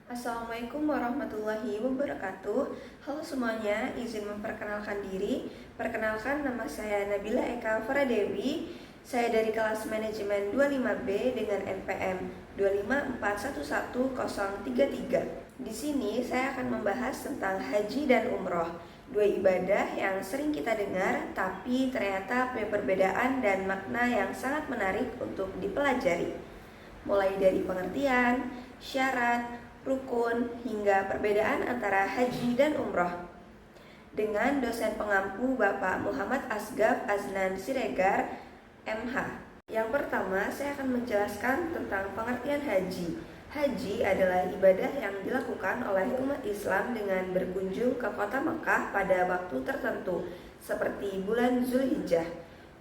Assalamualaikum warahmatullahi wabarakatuh. Halo semuanya, izin memperkenalkan diri. Perkenalkan, nama saya Nabila Eka Faradewi. Saya dari kelas manajemen 25B dengan NPM 254111033. Di sini saya akan membahas tentang haji dan umroh, dua ibadah yang sering kita dengar tapi ternyata punya perbedaan dan makna yang sangat menarik untuk dipelajari. Mulai dari pengertian, syarat, rukun, hingga perbedaan antara haji dan umroh. Dengan dosen pengampu Bapak Muhammad Asgaf Aznan Siregar, MH. Yang pertama, saya akan menjelaskan tentang pengertian haji. Haji adalah ibadah yang dilakukan oleh umat Islam dengan berkunjung ke kota Mekah pada waktu tertentu, seperti bulan Zulhijjah,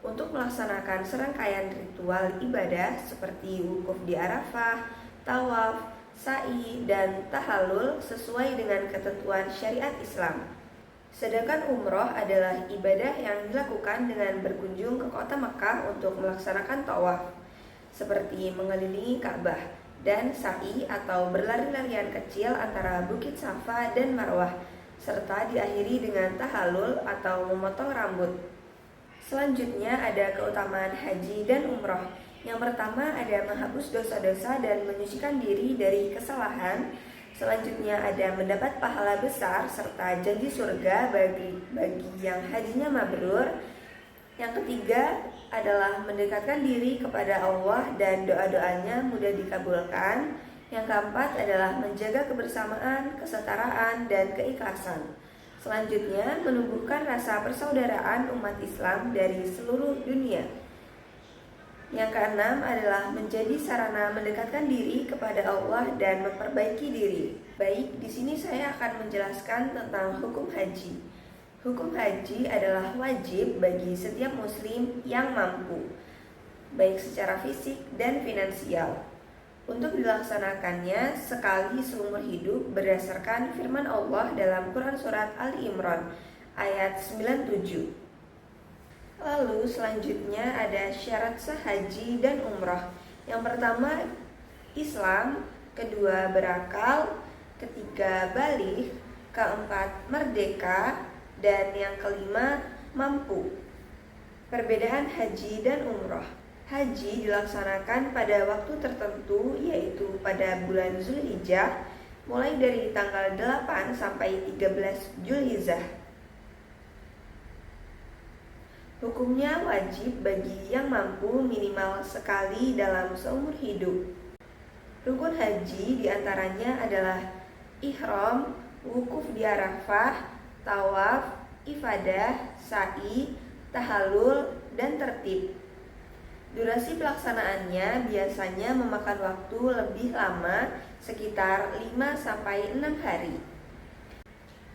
untuk melaksanakan serangkaian ritual ibadah seperti wukuf di Arafah, tawaf, sa'i, dan tahallul sesuai dengan ketentuan syariat Islam. Sedangkan umroh adalah ibadah yang dilakukan dengan berkunjung ke kota Makkah untuk melaksanakan tawaf, seperti mengelilingi Ka'bah, dan sa'i atau berlari-larian kecil antara Bukit Safa dan Marwah, serta diakhiri dengan tahallul atau memotong rambut. Selanjutnya ada keutamaan haji dan umroh. Yang pertama ada menghapus dosa-dosa dan menyucikan diri dari kesalahan. Selanjutnya ada mendapat pahala besar serta janji surga bagi yang hajinya mabrur. Yang ketiga adalah mendekatkan diri kepada Allah dan doa-doanya mudah dikabulkan. Yang keempat adalah menjaga kebersamaan, kesetaraan, dan keikhlasan. Selanjutnya menumbuhkan rasa persaudaraan umat Islam dari seluruh dunia. Yang keenam adalah menjadi sarana mendekatkan diri kepada Allah dan memperbaiki diri. Baik, di sini saya akan menjelaskan tentang hukum haji. Hukum haji adalah wajib bagi setiap muslim yang mampu, baik secara fisik dan finansial, untuk dilaksanakannya sekali seumur hidup berdasarkan firman Allah dalam Quran Surat Ali Imran ayat 97. Lalu selanjutnya ada syarat sah haji dan umroh. Yang pertama Islam, kedua berakal, ketiga baligh, keempat merdeka, dan yang kelima mampu. Perbedaan haji dan umroh. Haji dilaksanakan pada waktu tertentu, yaitu pada bulan Zulhijjah, mulai dari tanggal 8 sampai 13 Zulhijjah. Hukumnya wajib bagi yang mampu minimal sekali dalam seumur hidup. Rukun haji diantaranya adalah ihram, wukuf di Arafah, tawaf, ifadah, sa'i, tahallul, dan tertib. Durasi pelaksanaannya biasanya memakan waktu lebih lama, sekitar 5-6 hari.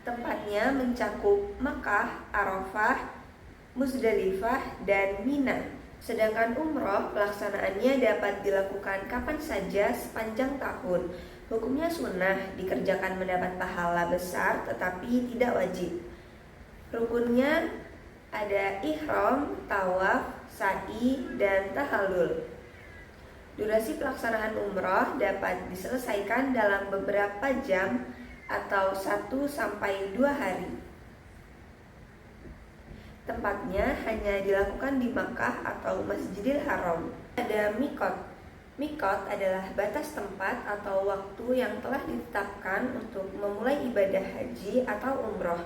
Tempatnya mencakup Makkah, Arafah, Muzdalifah, dan Mina. Sedangkan umroh pelaksanaannya dapat dilakukan kapan saja sepanjang tahun. Hukumnya sunnah, dikerjakan mendapat pahala besar tetapi tidak wajib. Rukunnya ada ihram, tawaf, sa'i, dan tahallul. Durasi pelaksanaan umroh dapat diselesaikan dalam beberapa jam atau 1-2 hari. Tempatnya hanya dilakukan di Makkah atau Masjidil Haram. Ada mikot. Mikot adalah batas tempat atau waktu yang telah ditetapkan untuk memulai ibadah haji atau umroh.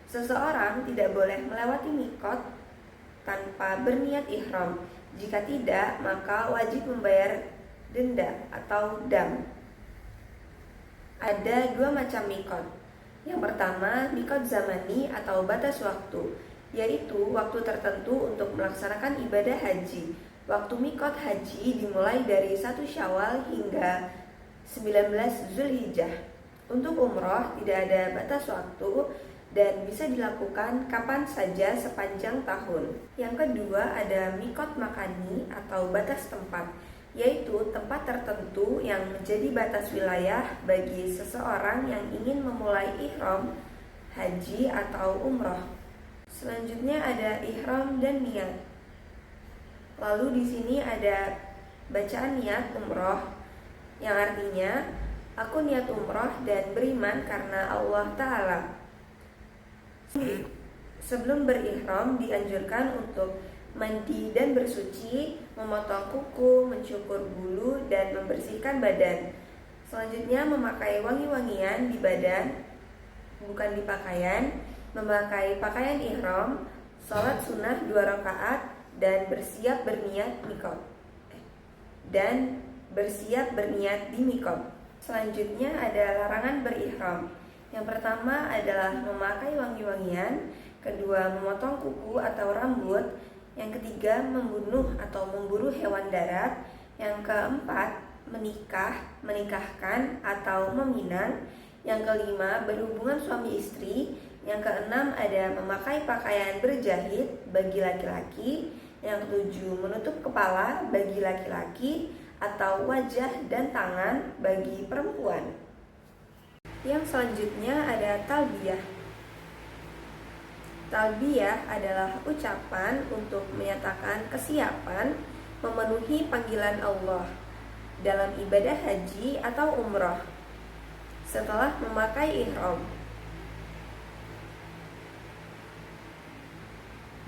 Seseorang tidak boleh melewati mikot tanpa berniat ihram. Jika tidak, maka wajib membayar denda atau dam. Ada dua macam mikot. Yang pertama, mikot zamani atau batas waktu, yaitu waktu tertentu untuk melaksanakan ibadah haji. Waktu mikot haji dimulai dari 1 Syawal hingga 19 Zulhijjah. Untuk umroh tidak ada batas waktu dan bisa dilakukan kapan saja sepanjang tahun. Yang kedua ada mikot makani atau batas tempat, yaitu tempat tertentu yang menjadi batas wilayah bagi seseorang yang ingin memulai ihram haji atau umroh. Selanjutnya ada ihram dan niat. Lalu di sini ada bacaan niat umroh, yang artinya Aku niat umroh dan beriman karena Allah Ta'ala. Sebelum berihram dianjurkan untuk mandi dan bersuci, memotong kuku, mencukur bulu, dan membersihkan badan. Selanjutnya memakai wangi-wangian di badan, bukan di pakaian, memakai pakaian ihram, sholat sunnah 2 rakaat, dan bersiap berniat di mikot. Selanjutnya ada larangan berihram. Yang pertama adalah memakai wangi-wangian, kedua memotong kuku atau rambut, yang ketiga membunuh atau memburu hewan darat, yang keempat menikahkan atau meminang, yang kelima berhubungan suami istri, yang keenam ada memakai pakaian berjahit bagi laki-laki, yang ketujuh menutup kepala bagi laki-laki atau wajah dan tangan bagi perempuan. Yang selanjutnya ada talbiyah. Talbiyah adalah ucapan untuk menyatakan kesiapan memenuhi panggilan Allah dalam ibadah haji atau umroh setelah memakai ihram.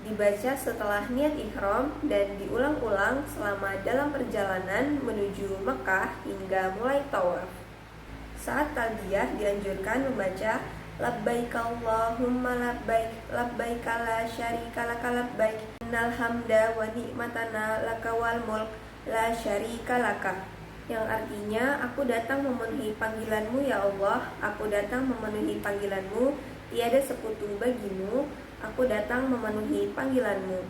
Dibaca setelah niat ihram dan diulang-ulang selama dalam perjalanan menuju Mekah hingga mulai tawaf. Saat talbiyah dianjurkan membaca labbaik Allahumma labbaik, labbaik la syarika laka labbaik, innal hamda wa ni'matana laka wal mulk la syarika laka. Yang artinya, aku datang memenuhi panggilanmu ya Allah, aku datang memenuhi panggilanmu, tiada sekutu bagimu, aku datang memenuhi panggilanmu.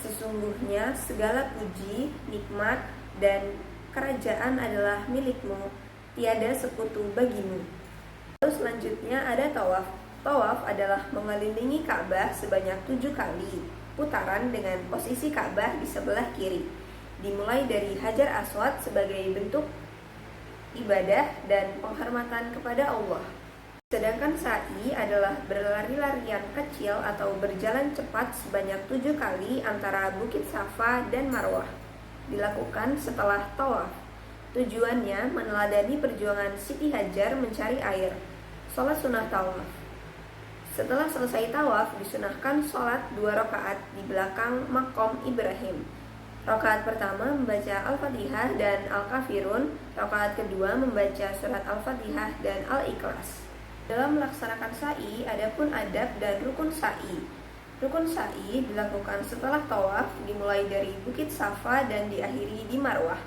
Sesungguhnya segala puji, nikmat, dan kerajaan adalah milikmu, tiada sekutu bagimu. Lalu selanjutnya ada tawaf. Tawaf adalah mengelilingi Ka'bah sebanyak 7 kali putaran dengan posisi Ka'bah di sebelah kiri. Dimulai dari Hajar Aswad sebagai bentuk ibadah dan penghormatan kepada Allah. Sedangkan sa'i adalah berlari-larian kecil atau berjalan cepat sebanyak 7 kali antara Bukit Safa dan Marwah. Dilakukan setelah tawaf. Tujuannya meneladani perjuangan Siti Hajar mencari air. Sholat sunnah tawaf. Setelah selesai tawaf, disunahkan sholat 2 rakaat di belakang makom Ibrahim. Rakaat pertama membaca Al-Fatihah dan Al-Kafirun, rakaat kedua membaca surat Al-Fatihah dan Al-Ikhlas. Dalam melaksanakan sa'i, adapun adab dan rukun sa'i. Rukun sa'i dilakukan setelah tawaf, dimulai dari Bukit Safa dan diakhiri di Marwah.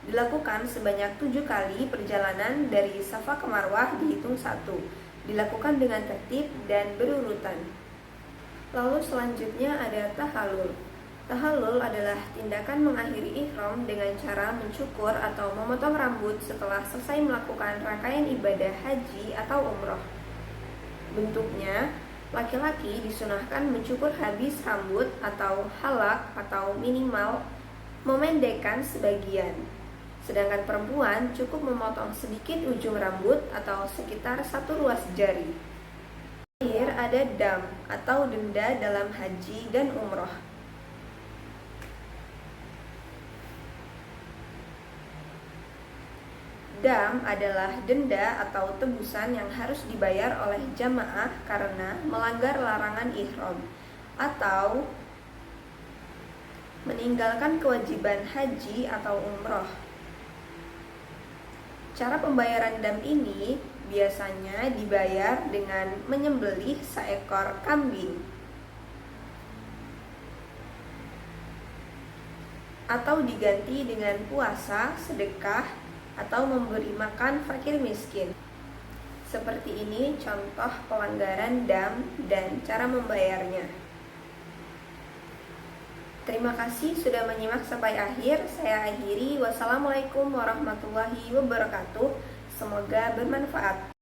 Dilakukan sebanyak 7 kali perjalanan dari Safa ke Marwah dihitung 1. Dilakukan dengan tertib dan berurutan. Lalu selanjutnya ada tahallul. Tahallul adalah tindakan mengakhiri ihram dengan cara mencukur atau memotong rambut setelah selesai melakukan rangkaian ibadah haji atau umroh. Bentuknya, laki-laki disunahkan mencukur habis rambut atau halak atau minimal memendekkan sebagian. Sedangkan perempuan cukup memotong sedikit ujung rambut atau sekitar 1 ruas jari. Terakhir ada dam atau denda dalam haji dan umroh. Dam adalah denda atau tebusan yang harus dibayar oleh jamaah karena melanggar larangan ihram atau meninggalkan kewajiban haji atau umroh. Cara pembayaran dam ini biasanya dibayar dengan menyembelih seekor kambing atau diganti dengan puasa, sedekah, atau memberi makan fakir miskin. Seperti ini contoh pelanggaran dam dan cara membayarnya. Terima kasih sudah menyimak sampai akhir. Saya akhiri. Wassalamualaikum warahmatullahi wabarakatuh. Semoga bermanfaat.